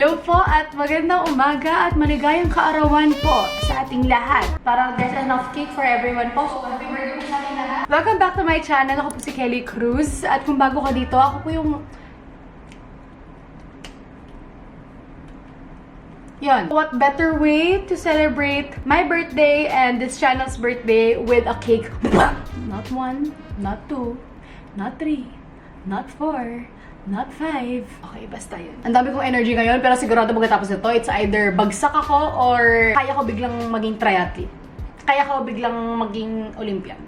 Hello po at magandang umaga at maligayang kaarawan po sa ating lahat. Parang there's enough cake for everyone po. So, happy birthday po sa ating lahat. Welcome back to my channel. Ako po si Kelly Cruz. At kung bago ka dito, ako po yung... Yun. What better way to celebrate my birthday and this channel's birthday with a cake? Not 1, not 2, not 3, not 4, not 5. Okay, basta yun. Ang dami kong energy ngayon, pero sigurado pagkatapos nito, it's either bagsak ako or kaya ko biglang maging triathlete. Kaya ko biglang maging Olympian.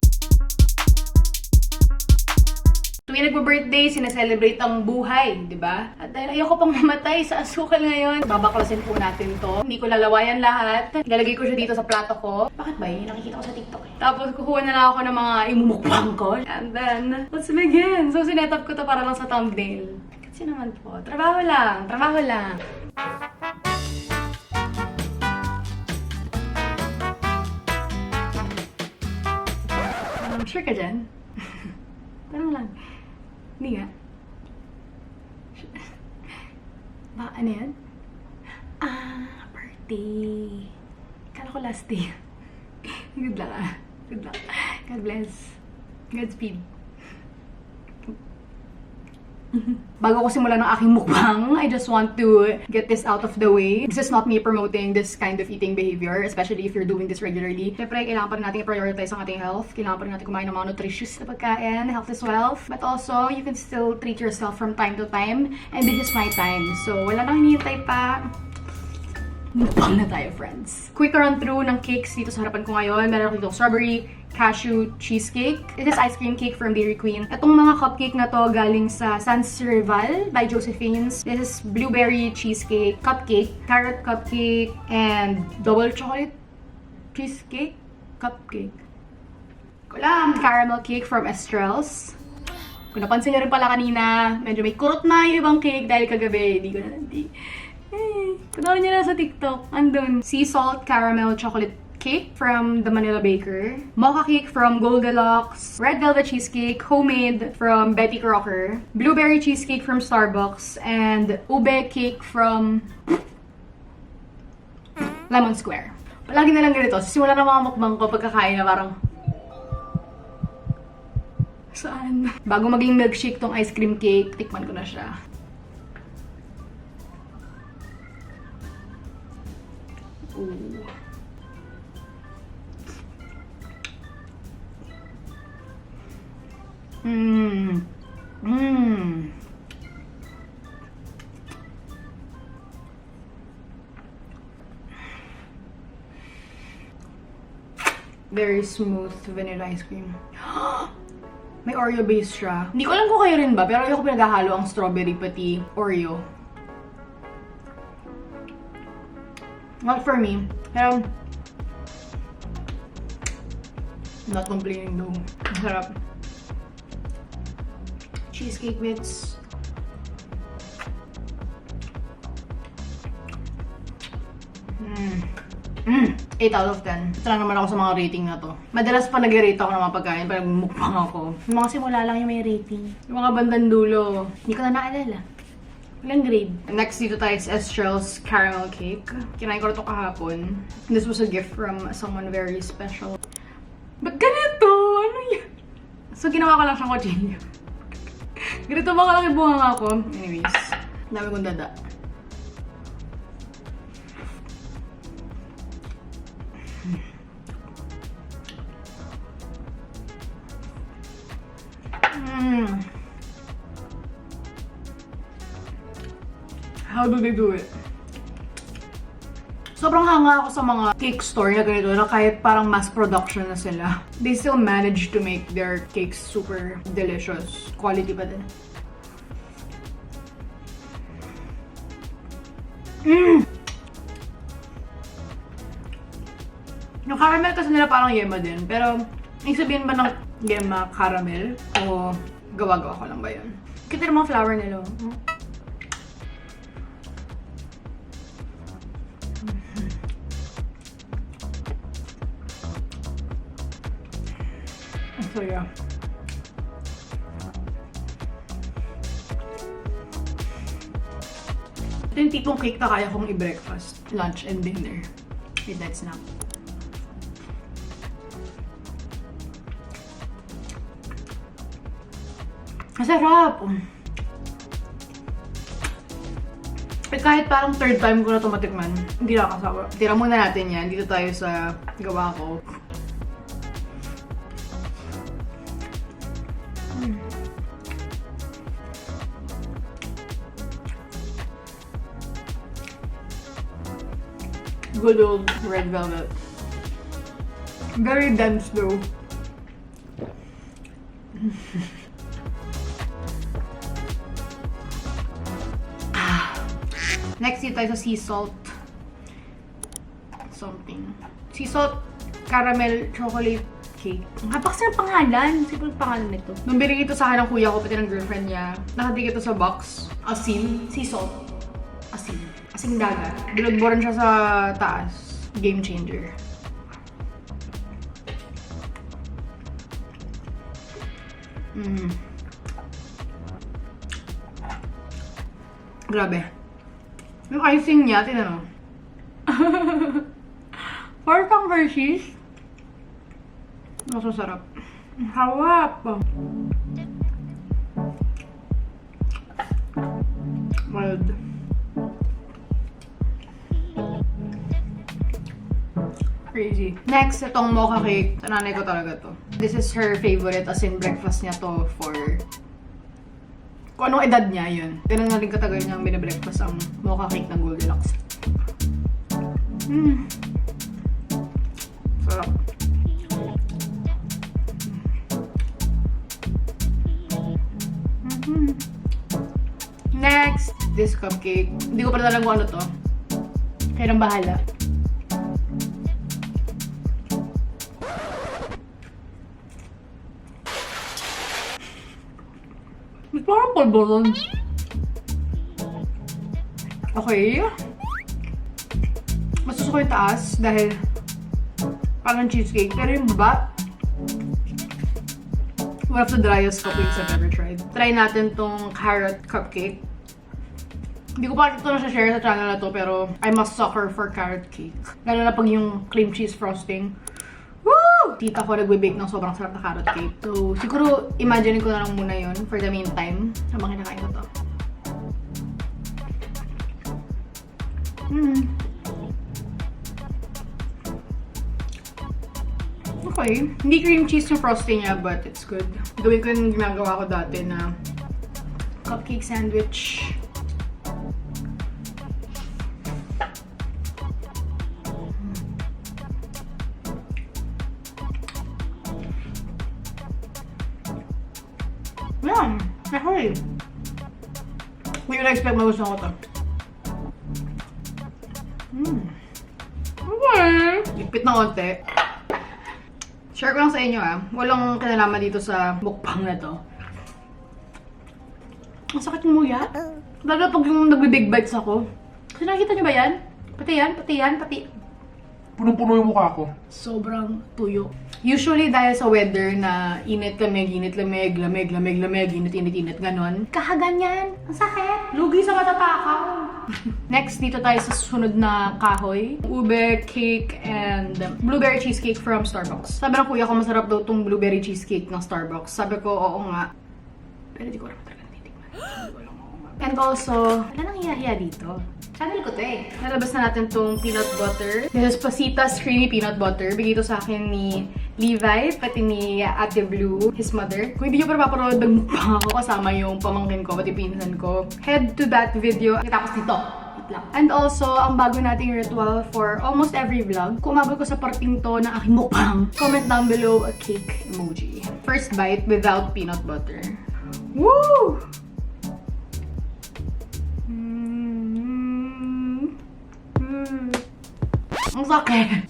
Tuwing nagpo-birthday, sineselebrate ang buhay, di ba? At dahil ayoko pang mamatay sa asukal ngayon, babaklasin po natin to. Hindi ko lalawayan lahat. Ilalagay ko siya dito sa plato ko. Bakit ba yun? Nakikita ko sa TikTok eh. Tapos kukuha na lang ako ng mga imumukbang ko. And then, let's begin. So, sinetap ko to para lang sa thumbnail. Kasi naman po, trabaho lang. Trabaho lang. Sure ka dyan? Tanong lang. Hindi nga. Ba, ano yan? Birthday. Kala ko last day. Good luck ah. Good luck. God bless. Godspeed. Bago ko simulan ng aking mukbang, I just want to get this out of the way. This is not me promoting this kind of eating behavior, especially if you're doing this regularly. Siyempre, kailangan pa rin natin i-prioritize ang ating health. Kailangan pa rin natin kumain ng mga nutritious na pagkain. Health is wealth. But also, you can still treat yourself from time to time. And this is my time. So, wala nang hinihintay pa. Mukbang na tayo, friends. Quick run-through ng cakes dito sa harapan ko ngayon. Meron ako dito strawberry cashew cheesecake. It is ice cream cake from Dairy Queen. Itong mga cupcake na to galing sa Sans Rival by Josephine's. This is blueberry cheesecake cupcake, carrot cupcake, and double chocolate cheesecake cupcake. Kulam! Caramel cake from Estrel's. Kung napansin nyo rin pala kanina, medyo may kurot na yung ibang cake dahil kagabi. Hindi ko na panoorin nyo na sa TikTok. Andun. Sea salt caramel chocolate cake from the Manila Baker. Mocha cake from Goldilocks. Red velvet cheesecake, homemade from Betty Crocker. Blueberry cheesecake from Starbucks. And ube cake from Lemon Square. Palagi na lang ganito. Sisimula ng mga mukbang ko pagkakain na parang... Saan? Bago maging milkshake tong ice cream cake, tikman ko na siya. Ooh. Very smooth vanilla ice cream. May Oreo base siya. Hindi ko alam kung kayo rin ba, pero ayoko pinaghahalo ang strawberry pati Oreo. Not for me. Pero not complaining though. Masarap. Cheesecake bits. 8 out of 10. Ito lang naman ako sa mga rating na to. Madalas pa nag-rate ako ng mga pagkain pag mukbang ako. Yung mga simula lang yung may rating. Yung mga bandang dulo, hindi ko na naalala. Walang grade. Next dito tayo is Estrel's caramel cake. Kinain ko na ito kahapon. This was a gift from someone very special. Ba't ganito? Ano yan? So ginawa ko lang siyang kutsilyo. Ganito ba kalaki bunga ako? Anyways, dami kong dada. How do they do it? Sobrang hanga ako sa mga cake store na ganito na kahit parang mass production na sila. They still manage to make their cakes super delicious. Quality pa din. Yung caramel kasi nila parang yema din. Pero, yung sabihin ba ng yema caramel? O gawa-gawa ko lang ba yun? Kita yung mga flour nila. So yeah. Ito Ito yung tipong cake na kaya kong i-breakfast, lunch, and dinner. Midnight snack. Masarap! Eh, kahit parang third time ko na ito matikman, hindi nakakasawa. Tira muna natin yan. Dito tayo sa gawa ko. Good old red velvet. Very dense though. Next, dito tayo sa sea salt. Something. Sea salt caramel chocolate cake. Napakasarap pangalan. Simple pangalan nito. Nung binigay ito sa akin ng kuya ko, pati ng girlfriend niya, nakadikit ito sa box. Asin. Sea salt. Asin. Asing dagat. Binudboran siya sa taas. Game changer. Grabe. Yung icing niya, tinan mo. Parang Hershey's. Masasarap. Hawap. Mild. Crazy. Next, itong mocha cake. Nanay ko talaga to. This is her favorite, as in breakfast niya to for kung anong edad niya, yun. Ganun nga rin katagal niyang binibreakfast ang mocha cake ng Goldilocks. Sarap. Next, this cupcake. Hindi ko pa alam kung ano to. Kaya nang bahala. Parang polvoron. Okay. Mas gusto ko yung taas dahil parang cheesecake. Pero yung baba, one of the driest cupcakes I've ever tried. Try natin tong carrot cupcake. Hindi ko pa ito na-share sa channel na to, pero I'm a sucker for carrot cake. Lalo na pag yung cream cheese frosting. Woo! Tita ko nagbe-bake ng sobrang sarap na carrot cake. So, siguro imagine ko na lang muna yun for the meantime habang kinakain ko to. Okay. Hindi cream cheese yung frosting niya, but it's good. Gawin ko yung ginagawa ko dati na cupcake sandwich. Yan. Okay. Hindi ko na-expect magustuhan ko to. Okay. Ipit na konti. Share ko lang sa inyo walang kinalaman dito sa mukbang na to. Ang sakit ng muya. Lalo pag yung nagbe-big bites ako. Kasi nakikita nyo ba yan? Pati. Punong-puno yung mukha ko. Sobrang tuyo. Usually dahil sa weather na init-lamig, init-init, ganon. Kahaganyan. Ang sakit. Lugi sa matatakaw. Next, dito tayo sa susunod na kahoy. Ube cake and blueberry cheesecake from Starbucks. Sabi ng kuya ko, masarap daw tong blueberry cheesecake ng Starbucks. Sabi ko, oo nga. Pero di ko alam talaga natitikman. And also, wala nang hiya-hiya dito. Channel ko to Nalabas na natin tong peanut butter. This is Pasitas Creamy Peanut Butter. Bigay ito sa akin ni Levi, pati ni Ate Blue, his mother. Kung hindi nyo pa napapanood, nagmukbang ako kasama yung pamangkin ko, pati pinsan ko. Head to that video. Tapos dito. And also, ang bago nating ritual for almost every vlog. Kung umabot ko sa parting to ng aking mukbang, comment down below a cake emoji. First bite without peanut butter. Woo! Ang sakit.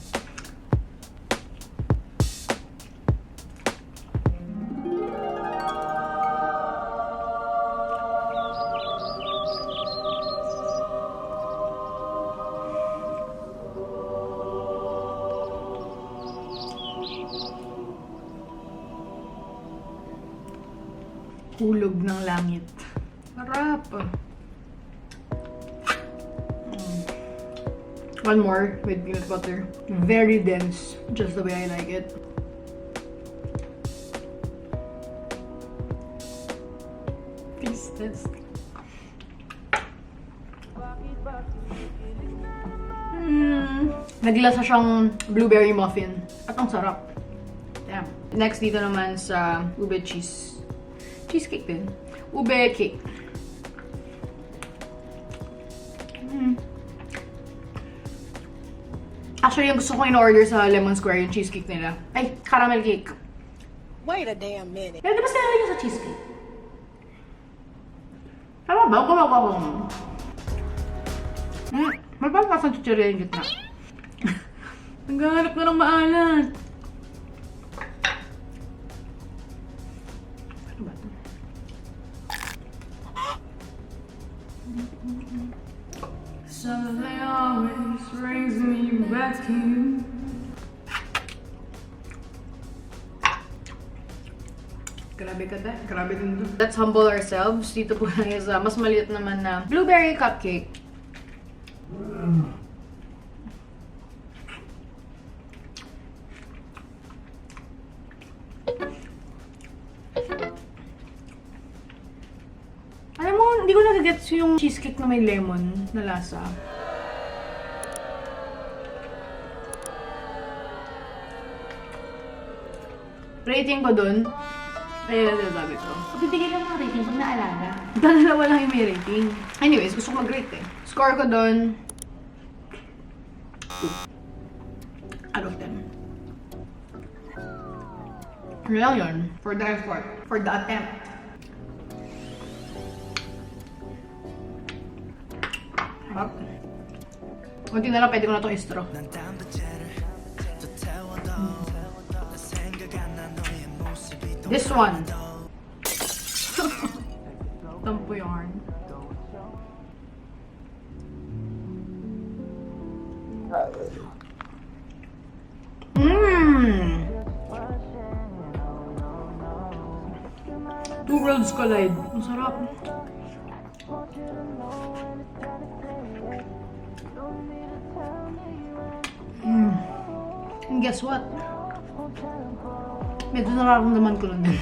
Hulog ng langit. Sarap. One more with peanut butter. Very dense, just the way I like it. Taste this. Naglasa siyang blueberry muffin. At ang sarap. Yeah. Next dito naman sa ube cheesecake din. Ube cake. Actually, yung gusto ko in-order sa Lemon Square yung cheesecake nila. Ay, caramel cake. Wait a damn minute. Pero di ba sinabi niya sa cheesecake? Tama ba? Gumawa ko. May parang kasang chichirya yung gitna. Naghahanap na ng maalat. Ano ba ito? Something always brings me back to you. Grabe ka dahil. Grabe din to. Let's humble ourselves. Dito po lang isa. Mas maliit naman na blueberry cupcake. Alam mo, hindi ko nagagets yung cheesecake na may lemon na lasa. Rating ko dun, ayun na sabi ko. Bibigyan lang ng rating pag naalala. Dalawa lang yung may rating. Anyways, gusto ko mag-rate eh. Score ko dun, 2 out of 10. Ano lang yun? For the effort. For the attempt. Harap. Kunti na lang, pwede ko na itong istro. This one. Tampo yarn. Two worlds collide. Ang sarap. And guess what? Medyo nararamdaman ko lang din.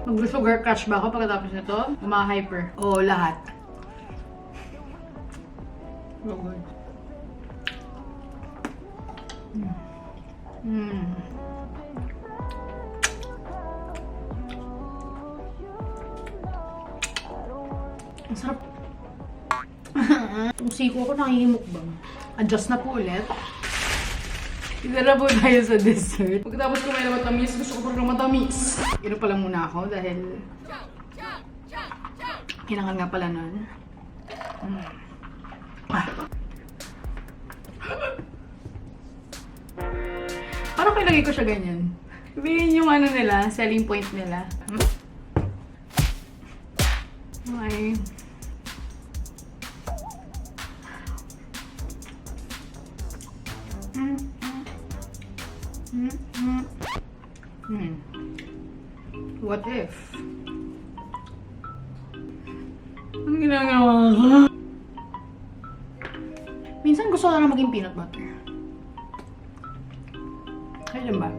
Mag-sugar crush ba ako pagkatapos nito? Ma-hyper. Oo, lahat. So good. Ang sarap. Yung siko ko nakihimukbang. Adjust na po ulit. Isa na po tayo sa dessert. Pagkatapos kumain ng matamis, gusto ko pa ng matamis. Ino pala muna ako dahil kailangan nga pala nun. Parang kailangan ko siya ganyan. Sabihin yung ano nila, selling point nila. Okay. What if? Ang ginagawa ko? Minsan gusto ko na maging peanut butter. Kailan ba?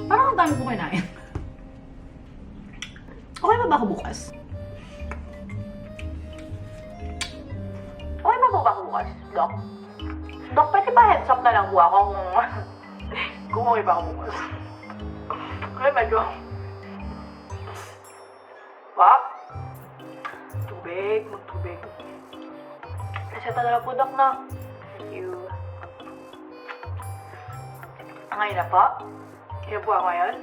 Parang ang dami ko kinain. Okay ba ako bukas? Okay ba ako bukas, Doc? Doc, pwede ba heads up na lang po ako kung okay ba ako bukas? Okay, medyo... Pak? Tubig, magtubig. Reseta na lang po, Doc, na. Thank you. Ngayon na po? Kaya po ako ngayon?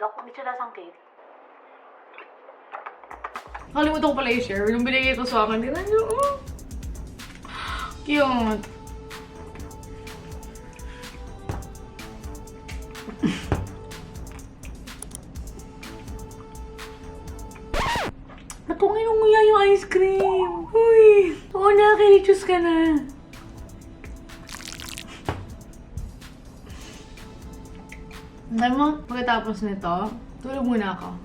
Doc, pag-itsala cake. Nakalimutan ko pala i-share. Nung binigay ko sa akin, tingnan nyo. Oh. Cute. Patungin mo nga yung ice cream. Uy! Oo na, kinichus ka na. Alam mo, pagkatapos nito, tulog muna ako.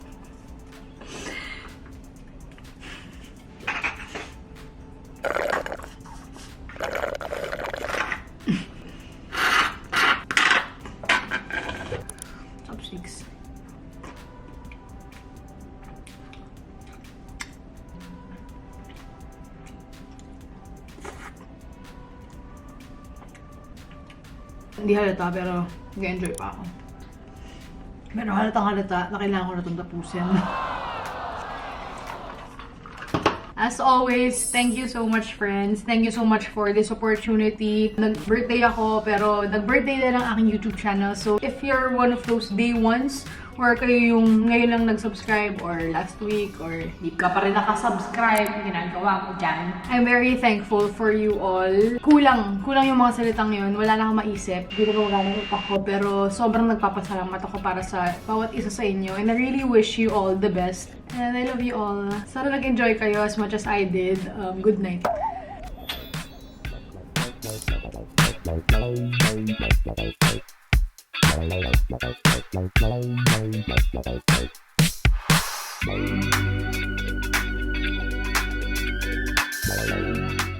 Chopsticks. Hindi halata pero nag-enjoy pa ako. Pero halatang halata na kailangan ko na itong tapusin. As always, thank you so much, friends. Thank you so much for this opportunity. Nag-birthday ako, pero nag-birthday din ang aking YouTube channel. So, if you're one of those day ones, or kayo yung ngayon lang nag-subscribe, or last week, or di ka pa rin nakasubscribe, ginagawa mo dyan. I'm very thankful for you all. Kulang yung mga salitang yun. Wala na akong maisip. Hindi ko magalang utak ko, pero sobrang nagpapasalamat ako para sa bawat isa sa inyo. And I really wish you all the best. And I love you all. Sana nag-enjoy kayo as much as I did. Good night. Bye.